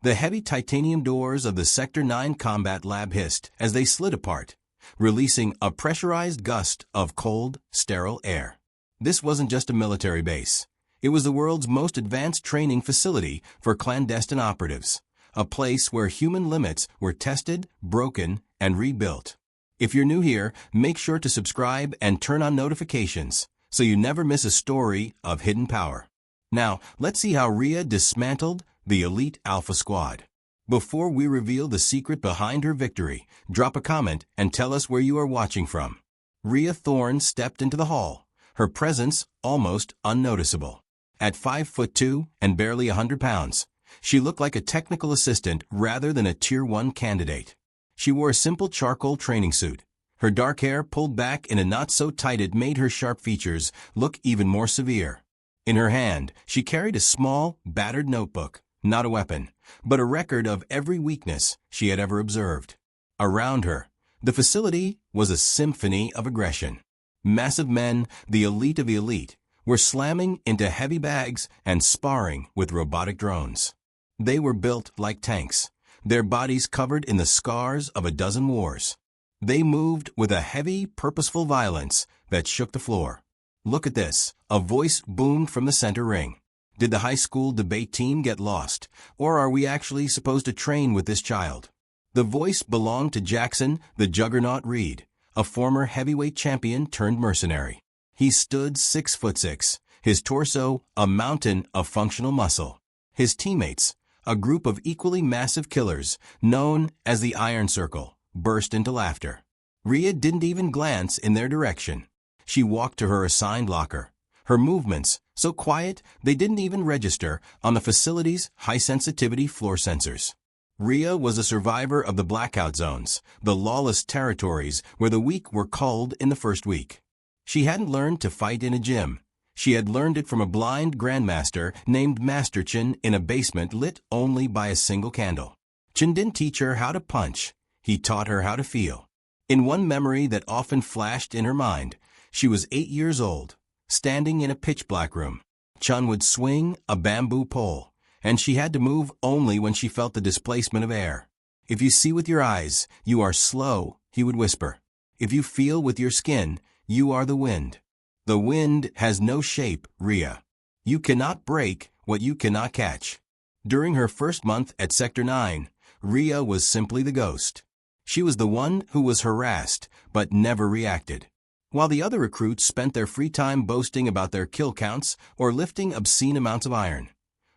The heavy titanium doors of the Sector 9 combat lab hissed as they slid apart, releasing a pressurized gust of cold, sterile air. This wasn't just a military base. It was the world's most advanced training facility for clandestine operatives, a place where human limits were tested, broken, and rebuilt. If you're new here, make sure to subscribe and turn on notifications so you never miss a story of hidden power. Now, let's see how Rhea dismantled the elite Alpha Squad. Before we reveal the secret behind her victory, drop a comment and tell us where you are watching from. Rhea Thorne stepped into the hall, her presence almost unnoticeable. At 5'2" and barely 100 pounds, she looked like a technical assistant rather than a Tier 1 candidate. She wore a simple charcoal training suit. Her dark hair pulled back in a knot so tight it made her sharp features look even more severe. In her hand, she carried a small, battered notebook, not a weapon, but a record of every weakness she had ever observed. Around her, the facility was a symphony of aggression. Massive men, the elite of the elite, were slamming into heavy bags and sparring with robotic drones. They were built like tanks, their bodies covered in the scars of a dozen wars. They moved with a heavy, purposeful violence that shook the floor. "Look at this," a voice boomed from the center ring. Did the high school debate team get lost, or are we actually supposed to train with this child? The voice belonged to Jackson, the Juggernaut Reed, a former heavyweight champion turned mercenary. He stood 6'6", his torso a mountain of functional muscle. His teammates, a group of equally massive killers known as the Iron Circle, burst into laughter. Rhea didn't even glance in their direction. She walked to her assigned locker. Her movements, so quiet they didn't even register on the facility's high-sensitivity floor sensors. Rhea was a survivor of the blackout zones, the lawless territories where the weak were culled in the first week. She hadn't learned to fight in a gym. She had learned it from a blind grandmaster named Master Chin in a basement lit only by a single candle. Chin didn't teach her how to punch. He taught her how to feel. In one memory that often flashed in her mind, she was 8 years old, standing in a pitch-black room. Chun would swing a bamboo pole, and she had to move only when she felt the displacement of air. "If you see with your eyes, you are slow," he would whisper. "If you feel with your skin, you are the wind. The wind has no shape, Rhea. You cannot break what you cannot catch." During her first month at Sector 9, Rhea was simply the ghost. She was the one who was harassed, but never reacted. While the other recruits spent their free time boasting about their kill counts or lifting obscene amounts of iron,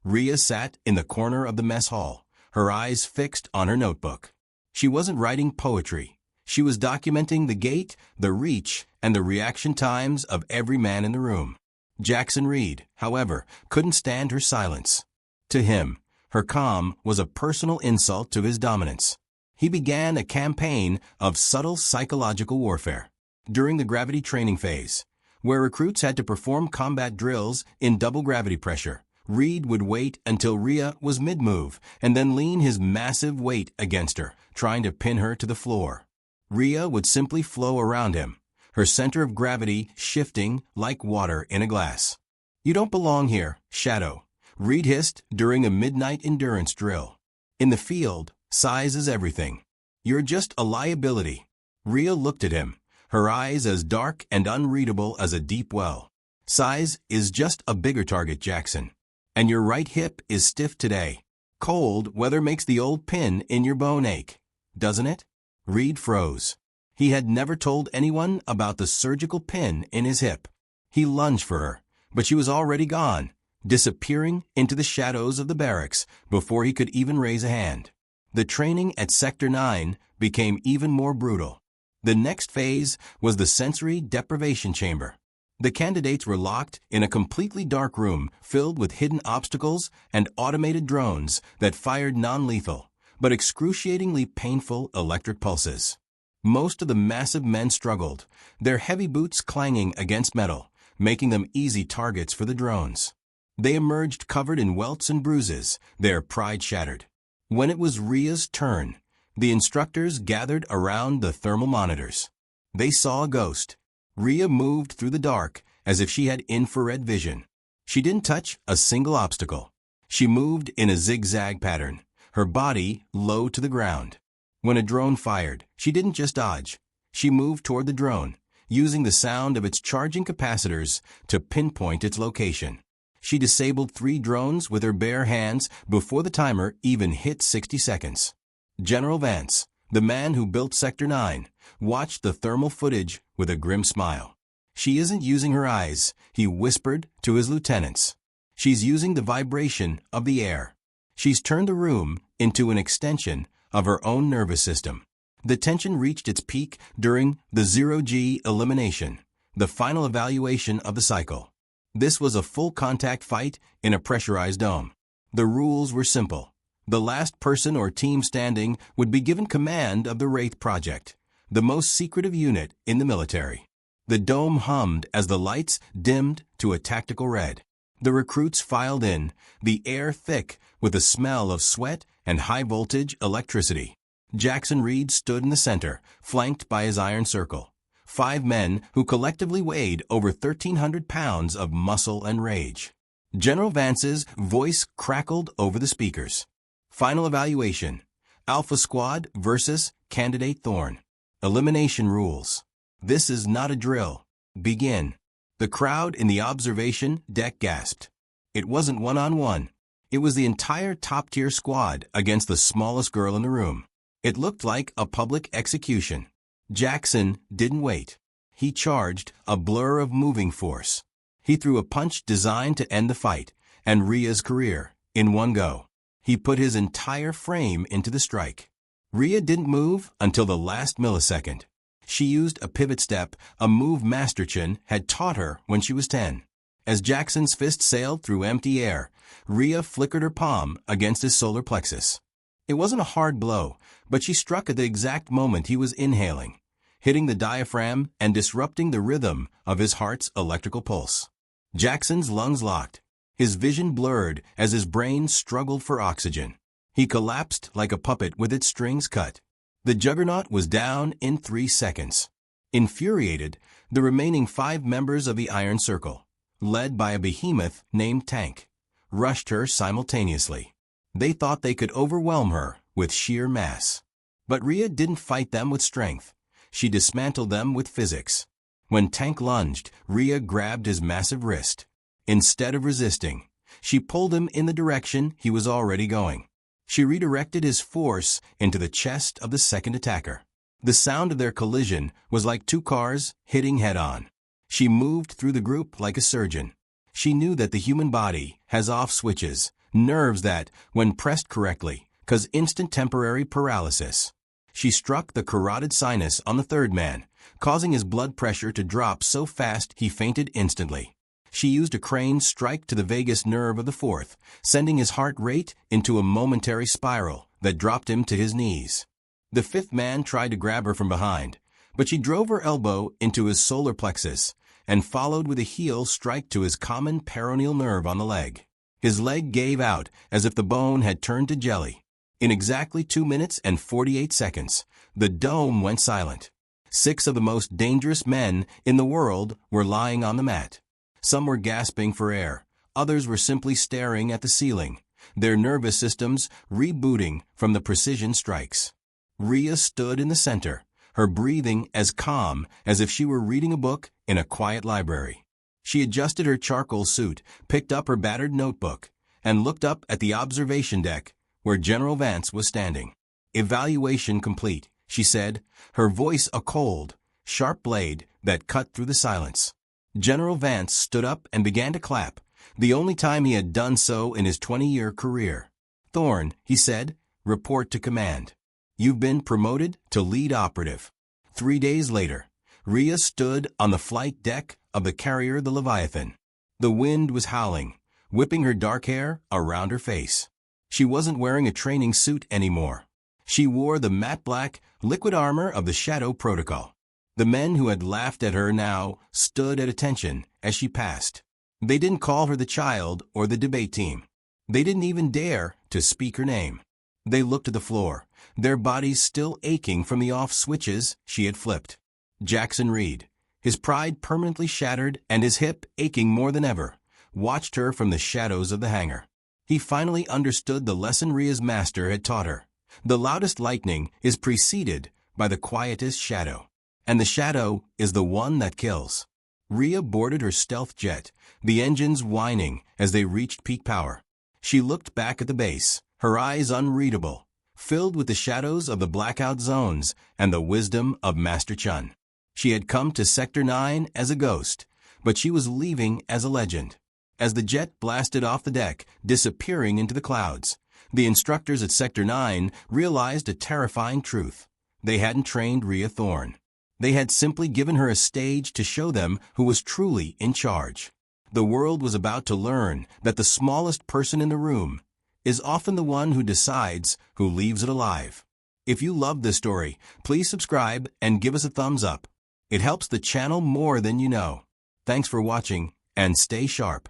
Rhea sat in the corner of the mess hall, her eyes fixed on her notebook. She wasn't writing poetry. She was documenting the gait, the reach, and the reaction times of every man in the room. Jackson Reed, however, couldn't stand her silence. To him, her calm was a personal insult to his dominance. He began a campaign of subtle psychological warfare. During the gravity training phase, where recruits had to perform combat drills in double gravity pressure, Reed would wait until Rhea was mid-move and then lean his massive weight against her, trying to pin her to the floor. Rhea would simply flow around him, her center of gravity shifting like water in a glass. "You don't belong here, Shadow," Reed hissed during a midnight endurance drill. "In the field, size is everything. You're just a liability." Rhea looked at him, her eyes as dark and unreadable as a deep well. "Size is just a bigger target, Jackson. And your right hip is stiff today. Cold weather makes the old pin in your bone ache, doesn't it?" Reed froze. He had never told anyone about the surgical pin in his hip. He lunged for her, but she was already gone, disappearing into the shadows of the barracks before he could even raise a hand. The training at Sector 9 became even more brutal. The next phase was the sensory deprivation chamber. The candidates were locked in a completely dark room filled with hidden obstacles and automated drones that fired non-lethal, but excruciatingly painful electric pulses. Most of the massive men struggled, their heavy boots clanging against metal, making them easy targets for the drones. They emerged covered in welts and bruises, their pride shattered. When it was Rhea's turn, the instructors gathered around the thermal monitors. They saw a ghost. Rhea moved through the dark as if she had infrared vision. She didn't touch a single obstacle. She moved in a zigzag pattern, her body low to the ground. When a drone fired, she didn't just dodge. She moved toward the drone, using the sound of its charging capacitors to pinpoint its location. She disabled 3 drones with her bare hands before the timer even hit 60 seconds. General Vance, the man who built Sector 9, watched the thermal footage with a grim smile. "She isn't using her eyes," he whispered to his lieutenants. "She's using the vibration of the air. She's turned the room into an extension of her own nervous system." The tension reached its peak during the 0G elimination, the final evaluation of the cycle. This was a full-contact fight in a pressurized dome. The rules were simple. The last person or team standing would be given command of the Wraith Project, the most secretive unit in the military. The dome hummed as the lights dimmed to a tactical red. The recruits filed in, the air thick with the smell of sweat and high-voltage electricity. Jackson Reed stood in the center, flanked by his iron circle. 5 men who collectively weighed over 1,300 pounds of muscle and rage. General Vance's voice crackled over the speakers. Final evaluation. Alpha Squad versus Candidate Thorn. Elimination rules. This is not a drill. Begin. The crowd in the observation deck gasped. It wasn't one-on-one. It was the entire top-tier squad against the smallest girl in the room. It looked like a public execution. Jackson didn't wait. He charged, a blur of moving force. He threw a punch designed to end the fight and Rhea's career in one go. He put his entire frame into the strike. Rhea didn't move until the last millisecond. She used a pivot step, a move Masterchin had taught her when she was 10. As Jackson's fist sailed through empty air, Rhea flickered her palm against his solar plexus. It wasn't a hard blow, but she struck at the exact moment he was inhaling, hitting the diaphragm and disrupting the rhythm of his heart's electrical pulse. Jackson's lungs locked. His vision blurred as his brain struggled for oxygen. He collapsed like a puppet with its strings cut. The juggernaut was down in 3 seconds. Infuriated, the remaining 5 members of the Iron Circle, led by a behemoth named Tank, rushed her simultaneously. They thought they could overwhelm her with sheer mass. But Rhea didn't fight them with strength. She dismantled them with physics. When Tank lunged, Rhea grabbed his massive wrist. Instead of resisting, she pulled him in the direction he was already going. She redirected his force into the chest of the second attacker. The sound of their collision was like 2 cars hitting head-on. She moved through the group like a surgeon. She knew that the human body has off switches, nerves that, when pressed correctly, cause instant temporary paralysis. She struck the carotid sinus on the 3rd man, causing his blood pressure to drop so fast he fainted instantly. She used a crane strike to the vagus nerve of the 4th, sending his heart rate into a momentary spiral that dropped him to his knees. The 5th man tried to grab her from behind, but she drove her elbow into his solar plexus and followed with a heel strike to his common peroneal nerve on the leg. His leg gave out as if the bone had turned to jelly. In exactly 2 minutes and 48 seconds, the dome went silent. 6 of the most dangerous men in the world were lying on the mat. Some were gasping for air. Others were simply staring at the ceiling, their nervous systems rebooting from the precision strikes. Rhea stood in the center, her breathing as calm as if she were reading a book in a quiet library. She adjusted her charcoal suit, picked up her battered notebook, and looked up at the observation deck where General Vance was standing. "Evaluation complete," she said, her voice a cold, sharp blade that cut through the silence. General Vance stood up and began to clap, the only time he had done so in his 20-year career. "Thorn," he said, "report to command. You've been promoted to lead operative." 3 days later, Rhea stood on the flight deck of the carrier the Leviathan. The wind was howling, whipping her dark hair around her face. She wasn't wearing a training suit anymore. She wore the matte black, liquid armor of the Shadow Protocol. The men who had laughed at her now stood at attention as she passed. They didn't call her the child or the debate team. They didn't even dare to speak her name. They looked at the floor, their bodies still aching from the off switches she had flipped. Jackson Reed, his pride permanently shattered and his hip aching more than ever, watched her from the shadows of the hangar. He finally understood the lesson Ria's master had taught her. The loudest lightning is preceded by the quietest shadow, and the shadow is the one that kills. Ria boarded her stealth jet, the engines whining as they reached peak power. She looked back at the base, her eyes unreadable, filled with the shadows of the blackout zones and the wisdom of Master Chun. She had come to Sector 9 as a ghost, but she was leaving as a legend. As the jet blasted off the deck, disappearing into the clouds, the instructors at Sector 9 realized a terrifying truth. They hadn't trained Ria Thorne. They had simply given her a stage to show them who was truly in charge. The world was about to learn that the smallest person in the room is often the one who decides who leaves it alive. If you loved this story, please subscribe and give us a thumbs up. It helps the channel more than you know. Thanks for watching, and stay sharp.